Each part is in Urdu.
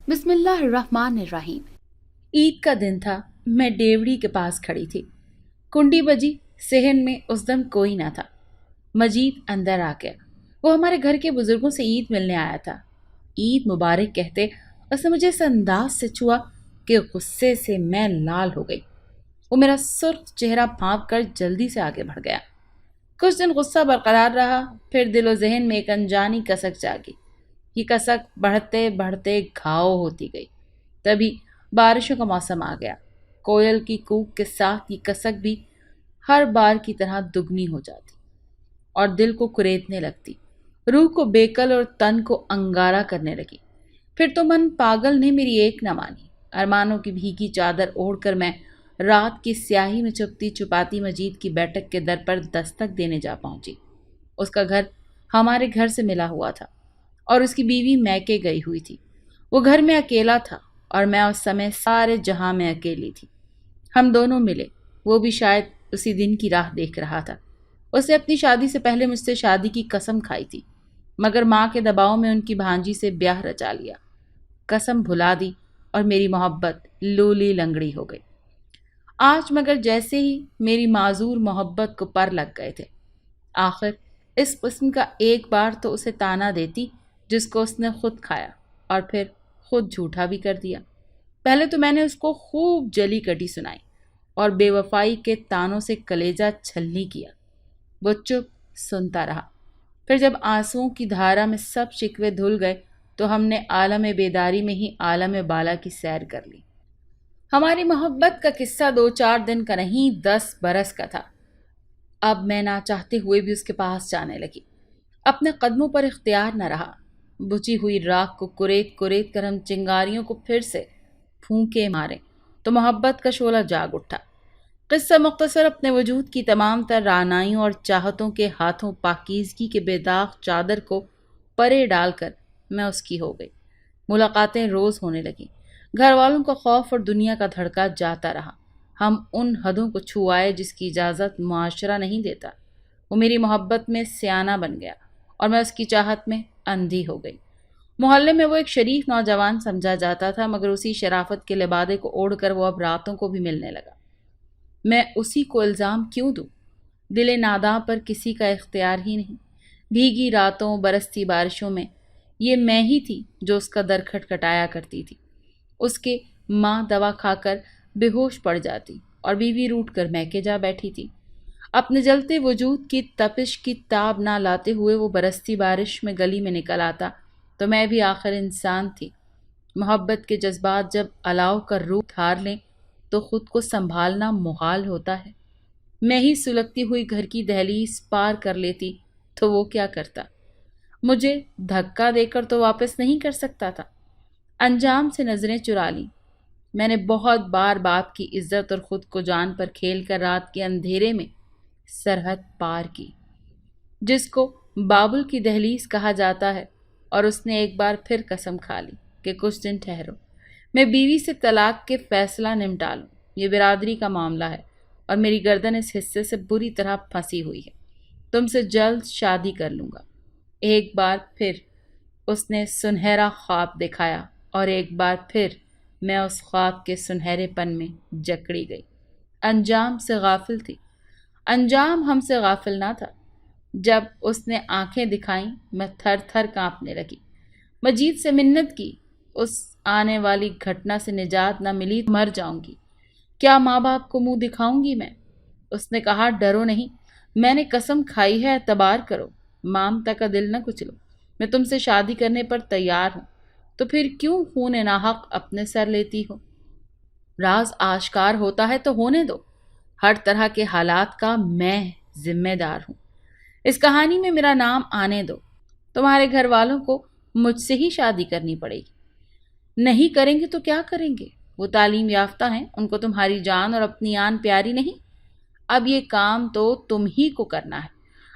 بسم اللہ الرحمن الرحیم۔ عید کا دن تھا۔ میں ڈیوڑی کے پاس کھڑی تھی۔ کنڈی بجی، صحن میں اس دم کوئی نہ تھا۔ مجید اندر آ گیا۔ وہ ہمارے گھر کے بزرگوں سے عید ملنے آیا تھا۔ عید مبارک کہتے اس نے مجھے اس انداز سے چھوا کہ غصے سے میں لال ہو گئی۔ وہ میرا سرخ چہرہ بھانپ کر جلدی سے آگے بڑھ گیا۔ کچھ دن غصہ برقرار رہا، پھر دل و ذہن میں ایک انجانی کسک جاگی۔ یہ کسک بڑھتے بڑھتے گھاؤ ہوتی گئی۔ تبھی بارشوں کا موسم آ گیا۔ کوئل کی کوک کے ساتھ یہ کسک بھی ہر بار کی طرح دگنی ہو جاتی اور دل کو کریدنے لگتی، روح کو بیکل اور تن کو انگارہ کرنے لگی۔ پھر تو من پاگل نے میری ایک نہ مانی۔ ارمانوں کی بھیگی چادر اوڑھ کر میں رات کی سیاہی میں چھپتی چھپاتی مجید کی بیٹھک کے در پر دستک دینے جا پہنچی۔ اس کا گھر ہمارے گھر سے ملا ہوا تھا اور اس کی بیوی میکے گئی ہوئی تھی۔ وہ گھر میں اکیلا تھا اور میں اس سمے سارے جہاں میں اکیلی تھی۔ ہم دونوں ملے۔ وہ بھی شاید اسی دن کی راہ دیکھ رہا تھا۔ اس نے اپنی شادی سے پہلے مجھ سے شادی کی قسم کھائی تھی، مگر ماں کے دباؤ میں ان کی بھانجی سے بیاہ رچا لیا۔ قسم بھلا دی اور میری محبت لولی لنگڑی ہو گئی۔ آج مگر جیسے ہی میری معذور محبت کو پر لگ گئے تھے۔ آخر اس قسم کا ایک بار تو اسے تانا دیتی جس کو اس نے خود کھایا اور پھر خود جھوٹا بھی کر دیا۔ پہلے تو میں نے اس کو خوب جلی کٹی سنائی اور بے وفائی کے تانوں سے کلیجہ چھلنی کیا۔ وہ چپ سنتا رہا۔ پھر جب آنسوؤں کی دھارا میں سب شکوے دھل گئے تو ہم نے عالم بیداری میں ہی عالم بالا کی سیر کر لی۔ ہماری محبت کا قصہ 2-4 دن کا نہیں، 10 برس کا تھا۔ اب میں نہ چاہتے ہوئے بھی اس کے پاس جانے لگی۔ اپنے قدموں پر اختیار نہ رہا۔ بجھی ہوئی راکھ کو کریت کریت کر ہم چنگاریوں کو پھر سے پھونکے مارے تو محبت کا شعلہ جاگ اٹھا۔ قصہ مختصر، اپنے وجود کی تمام تر رعنائیوں اور چاہتوں کے ہاتھوں پاکیزگی کے بے داغ چادر کو پرے ڈال کر میں اس کی ہو گئی۔ ملاقاتیں روز ہونے لگیں۔ گھر والوں کا خوف اور دنیا کا دھڑکا جاتا رہا۔ ہم ان حدوں کو چھوائے جس کی اجازت معاشرہ نہیں دیتا۔ وہ میری محبت میں سیانہ بن گیا اور میں اس کی چاہت میں اندھی ہو گئی۔ محلے میں وہ ایک شریف نوجوان سمجھا جاتا تھا، مگر اسی شرافت کے لبادے کو اوڑھ کر وہ اب راتوں کو بھی ملنے لگا۔ میں اسی کو الزام کیوں دوں؟ دل ناداں پر کسی کا اختیار ہی نہیں۔ بھیگی راتوں، برستی بارشوں میں یہ میں ہی تھی جو اس کا در کھٹکھٹایا کرتی تھی۔ اس کے ماں دوا کھا کر بے ہوش پڑ جاتی اور بیوی روٹھ کر میکے جا بیٹھی تھی۔ اپنے جلتے وجود کی تپش کی تاب نہ لاتے ہوئے وہ برستی بارش میں گلی میں نکل آتا تو میں بھی آخر انسان تھی۔ محبت کے جذبات جب الاؤ کا روپ دھار لیں تو خود کو سنبھالنا محال ہوتا ہے۔ میں ہی سلگتی ہوئی گھر کی دہلیز پار کر لیتی تو وہ کیا کرتا؟ مجھے دھکا دے کر تو واپس نہیں کر سکتا تھا۔ انجام سے نظریں چرا لی۔ میں نے بہت بار باپ کی عزت اور خود کو جان پر کھیل کر رات کے اندھیرے میں سرحد پار کی، جس کو بابل کی دہلیز کہا جاتا ہے، اور اس نے ایک بار پھر قسم کھا لی کہ کچھ دن ٹھہرو، میں بیوی سے طلاق کے فیصلہ نمٹا لوں۔ یہ برادری کا معاملہ ہے اور میری گردن اس حصے سے بری طرح پھنسی ہوئی ہے۔ تم سے جلد شادی کر لوں گا۔ ایک بار پھر اس نے سنہرا خواب دکھایا اور ایک بار پھر میں اس خواب کے سنہرے پن میں جکڑی گئی۔ انجام سے غافل تھی۔ انجام ہم سے غافل نہ تھا۔ جب اس نے آنکھیں دکھائیں میں تھر تھر کانپنے لگی۔ مجید سے منت کی، اس آنے والی گھٹنا سے نجات نہ ملی تو مر جاؤں گی۔ کیا ماں باپ کو منہ دکھاؤں گی میں؟ اس نے کہا، ڈرو نہیں، میں نے قسم کھائی ہے، اعتبار کرو، مامتا کا دل نہ کچلو۔ میں تم سے شادی کرنے پر تیار ہوں، تو پھر کیوں خون ناحق اپنے سر لیتی ہو؟ راز آشکار ہوتا ہے تو ہونے دو۔ ہر طرح کے حالات کا میں ذمہ دار ہوں۔ اس کہانی میں میرا نام آنے دو۔ تمہارے گھر والوں کو مجھ سے ہی شادی کرنی پڑے گی۔ نہیں کریں گے تو کیا کریں گے؟ وہ تعلیم یافتہ ہیں، ان کو تمہاری جان اور اپنی آن پیاری نہیں؟ اب یہ کام تو تم ہی کو کرنا ہے۔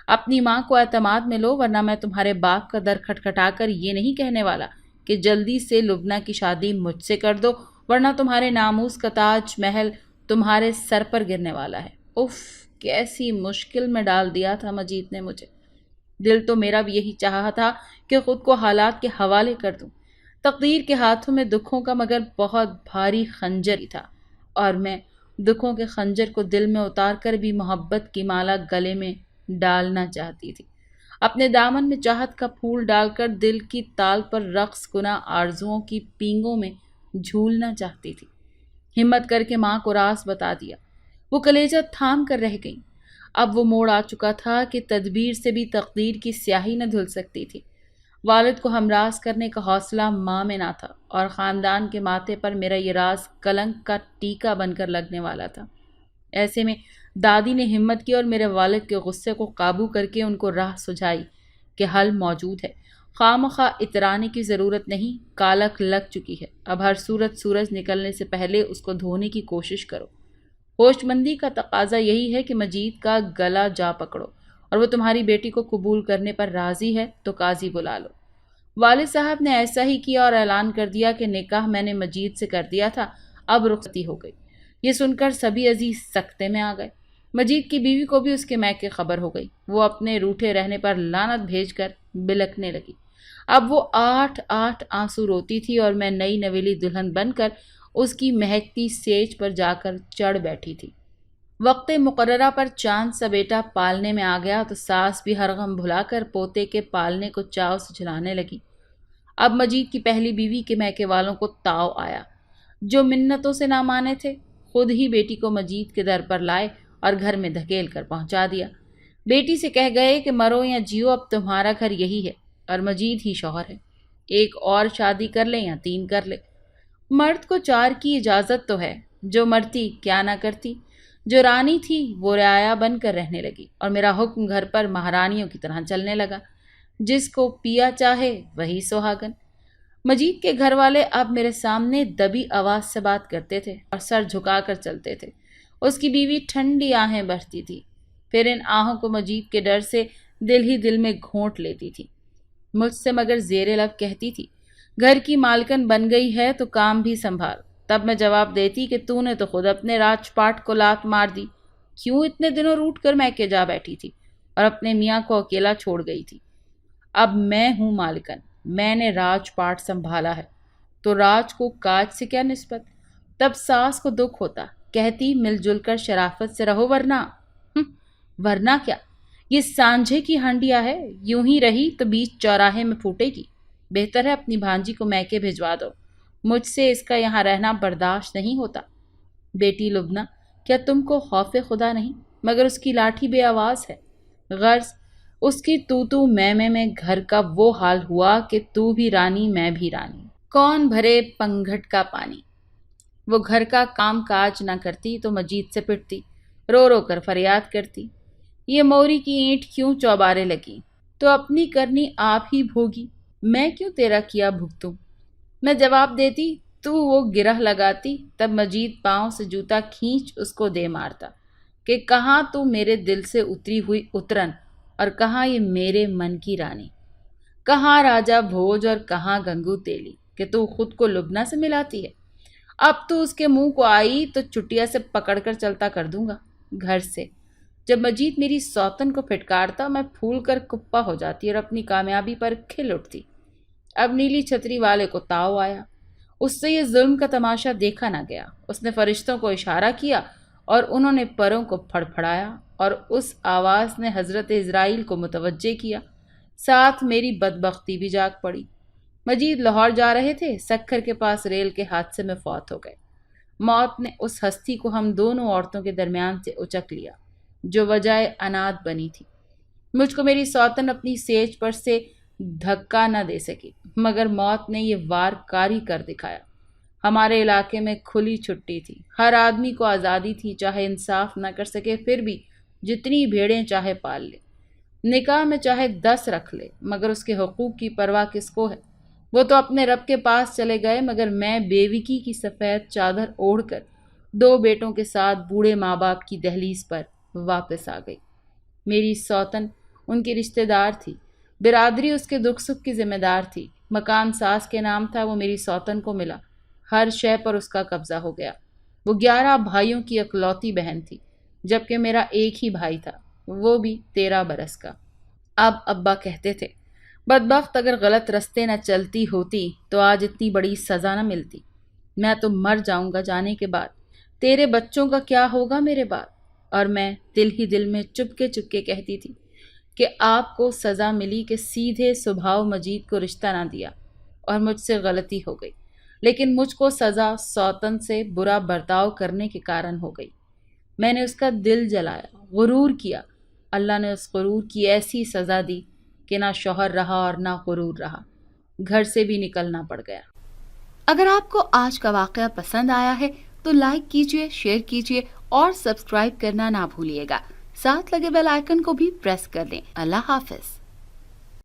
اپنی ماں کو اعتماد میں لو، ورنہ میں تمہارے باپ کا در کھٹکھٹا کر یہ نہیں کہنے والا کہ جلدی سے لبنہ کی شادی مجھ سے کر دو، ورنہ تمہارے ناموس کا تاج محل تمہارے سر پر گرنے والا ہے۔ اف، کیسی مشکل میں ڈال دیا تھا مجید نے مجھے۔ دل تو میرا بھی یہی چاہا تھا کہ خود کو حالات کے حوالے کر دوں، تقدیر کے ہاتھوں میں دکھوں کا مگر بہت بھاری خنجر ہی تھا، اور میں دکھوں کے خنجر کو دل میں اتار کر بھی محبت کی مالا گلے میں ڈالنا چاہتی تھی، اپنے دامن میں چاہت کا پھول ڈال کر دل کی تال پر رقص کنا آرزوؤں کی پینگوں میں جھولنا چاہتی تھی۔ ہمت کر کے ماں کو راز بتا دیا، وہ کلیجہ تھام کر رہ گئی۔ اب وہ موڑ آ چکا تھا کہ تدبیر سے بھی تقدیر کی سیاہی نہ دھل سکتی تھی۔ والد کو ہمراز کرنے کا حوصلہ ماں میں نہ تھا، اور خاندان کے ماتھے پر میرا یہ راز کلنک کا ٹیکا بن کر لگنے والا تھا۔ ایسے میں دادی نے ہمت کی اور میرے والد کے غصے کو قابو کر کے ان کو راہ سجھائی کہ حل موجود ہے، خواہ اترانے کی ضرورت نہیں، کالک لگ چکی ہے، اب ہر صورت سورج نکلنے سے پہلے اس کو دھونے کی کوشش کرو۔ ہوش مندی کا تقاضا یہی ہے کہ مجید کا گلا جا پکڑو، اور وہ تمہاری بیٹی کو قبول کرنے پر راضی ہے تو قاضی بلا لو۔ والد صاحب نے ایسا ہی کیا اور اعلان کر دیا کہ نکاح میں نے مجید سے کر دیا تھا، اب رخصتی ہو گئی۔ یہ سن کر سبھی عزیز سکتے میں آ گئے۔ مجید کی بیوی کو بھی اس کے میکے خبر ہو گئی، وہ اپنے روٹھے رہنے پر لعنت بھیج کر بلکنے لگی۔ اب وہ 8 آنسو روتی تھی اور میں نئی نویلی دلہن بن کر اس کی مہکتی سیج پر جا کر چڑھ بیٹھی تھی۔ وقت مقررہ پر چاند سا بیٹا پالنے میں آ گیا تو ساس بھی ہر غم بھلا کر پوتے کے پالنے کو چاو سے جلانے لگی۔ اب مجید کی پہلی بیوی کے میکے والوں کو تاؤ آیا، جو منتوں سے نہ مانے تھے، خود ہی بیٹی کو مجید کے در پر لائے اور گھر میں دھکیل کر پہنچا دیا۔ بیٹی سے کہہ گئے کہ مرو یا جیو اب تمہارا گھر یہی ہے اور مجید ہی شوہر ہے، ایک اور شادی کر لے یا 3 کر لے۔ مرد کو 4 کی اجازت تو ہے، جو مرتی کیا نہ کرتی۔ جو رانی تھی وہ رعایا بن کر رہنے لگی، اور میرا حکم گھر پر مہارانیوں کی طرح چلنے لگا، جس کو پیا چاہے وہی سہاگن۔ مجید کے گھر والے اب میرے سامنے دبی آواز سے بات کرتے تھے اور سر جھکا کر چلتے تھے۔ اس کی بیوی ٹھنڈی آہیں بھرتی تھی، پھر ان آہوں کو مجید کے ڈر سے دل ہی دل میں گھونٹ لیتی تھی۔ مجھ سے مگر زیر لب کہتی تھی، گھر کی مالکن بن گئی ہے تو کام بھی سنبھال۔ تب میں جواب دیتی کہ تو نے تو خود اپنے راج پاٹ کو لات مار دی، کیوں اتنے دنوں روٹ کر میکے جا بیٹھی تھی اور اپنے میاں کو اکیلا چھوڑ گئی تھی؟ اب میں ہوں مالکن، میں نے راج پاٹ سنبھالا ہے، تو راج کو کاج سے کیا نسبت؟ تب ساس کو دکھ ہوتا، کہتی مل جل کر شرافت سے رہو، ورنہ کیا، یہ سانجھے کی ہنڈیا ہے، یوں ہی رہی تو بیچ چوراہے میں پھوٹے گی۔ بہتر ہے اپنی بھانجی کو میکے بھجوا دو، مجھ سے اس کا یہاں رہنا برداشت نہیں ہوتا۔ بیٹی لبنہ، کیا تم کو خوف خدا نہیں؟ مگر اس کی لاٹھی بے آواز ہے، غرض اس کی تو میں گھر کا وہ حال ہوا کہ تو بھی رانی میں بھی رانی، کون بھرے پنگھٹ کا پانی۔ وہ گھر کا کام کاج نہ کرتی تو مجید سے پٹتی، رو رو کر فریاد کرتی، یہ موری کی اینٹ کیوں چوبارے لگی، تو اپنی کرنی آپ ہی بھوگی، میں کیوں تیرا کیا بھگتوں۔ میں جواب دیتی تو وہ گرہ لگاتی، تب مجید پاؤں سے جوتا کھینچ اس کو دے مارتا کہ کہاں تو میرے دل سے اتری ہوئی اترن اور کہاں یہ میرے من کی رانی، کہاں راجا بھوج اور کہاں گنگو تیلی کہ تو خود کو لبنہ سے ملاتی ہے۔ اب تو اس کے منہ کو آئی تو چٹیا سے پکڑ کر چلتا کر دوں گا گھر سے۔ جب مجید میری سوتن کو پھٹکارتا میں پھول کر کپا ہو جاتی اور اپنی کامیابی پر کھل اٹھتی۔ اب نیلی چھتری والے کو تاؤ آیا، اس سے یہ ظلم کا تماشا دیکھا نہ گیا۔ اس نے فرشتوں کو اشارہ کیا اور انہوں نے پروں کو پھڑ پھڑایا، اور اس آواز نے حضرت اسرائیل کو متوجہ کیا، ساتھ میری بدبختی بھی جاگ پڑی۔ مجید لاہور جا رہے تھے، سکھر کے پاس ریل کے حادثے میں فوت ہو گئے۔ موت نے اس ہستی کو ہم دونوں عورتوں کے درمیان سے اچک لیا جو وجہ انات بنی تھی۔ مجھ کو میری سوتن اپنی سیج پر سے دھکا نہ دے سکی، مگر موت نے یہ وار کاری کر دکھایا۔ ہمارے علاقے میں کھلی چھٹی تھی، ہر آدمی کو آزادی تھی، چاہے انصاف نہ کر سکے پھر بھی جتنی بھیڑیں چاہے پال لے، نکاح میں چاہے 10 رکھ لے، مگر اس کے حقوق کی پرواہ کس کو ہے؟ وہ تو اپنے رب کے پاس چلے گئے، مگر میں بیوکی کی سفید چادر اوڑھ کر 2 بیٹوں کے ساتھ بوڑھے ماں باپ کی دہلیز پر واپس آ گئی۔ میری سوتن ان کی رشتہ دار تھی، برادری اس کے دکھ سکھ کی ذمہ دار تھی، مکان ساس کے نام تھا، وہ میری سوتن کو ملا، ہر شے پر اس کا قبضہ ہو گیا۔ وہ 11 بھائیوں کی اکلوتی بہن تھی، جبکہ میرا ایک ہی بھائی تھا، وہ بھی 13 برس کا۔ اب ابا کہتے تھے بدبخت اگر غلط رستے نہ چلتی ہوتی تو آج اتنی بڑی سزا نہ ملتی۔ میں تو مر جاؤں گا جانے کے بعد، تیرے بچوں کا کیا ہوگا میرے بعد؟ اور میں دل ہی دل میں چپ کے کہتی تھی کہ آپ کو سزا ملی کہ سیدھے سبھاؤ مجید کو رشتہ نہ دیا، اور مجھ سے غلطی ہو گئی، لیکن مجھ کو سزا سوتن سے برا برتاؤ کرنے کے کارن ہو گئی۔ میں نے اس کا دل جلایا، غرور کیا، اللہ نے اس غرور کی ایسی سزا دی کہ نہ شوہر رہا اور نہ غرور رہا، گھر سے بھی نکلنا پڑ گیا۔ اگر آپ کو آج کا واقعہ پسند آیا ہے تو لائک کیجیے، شیئر کیجیے اور سبسکرائب کرنا نہ بھولیے گا۔ ساتھ لگے بیل آئیکن کو بھی پریس کر دیں۔ اللہ حافظ۔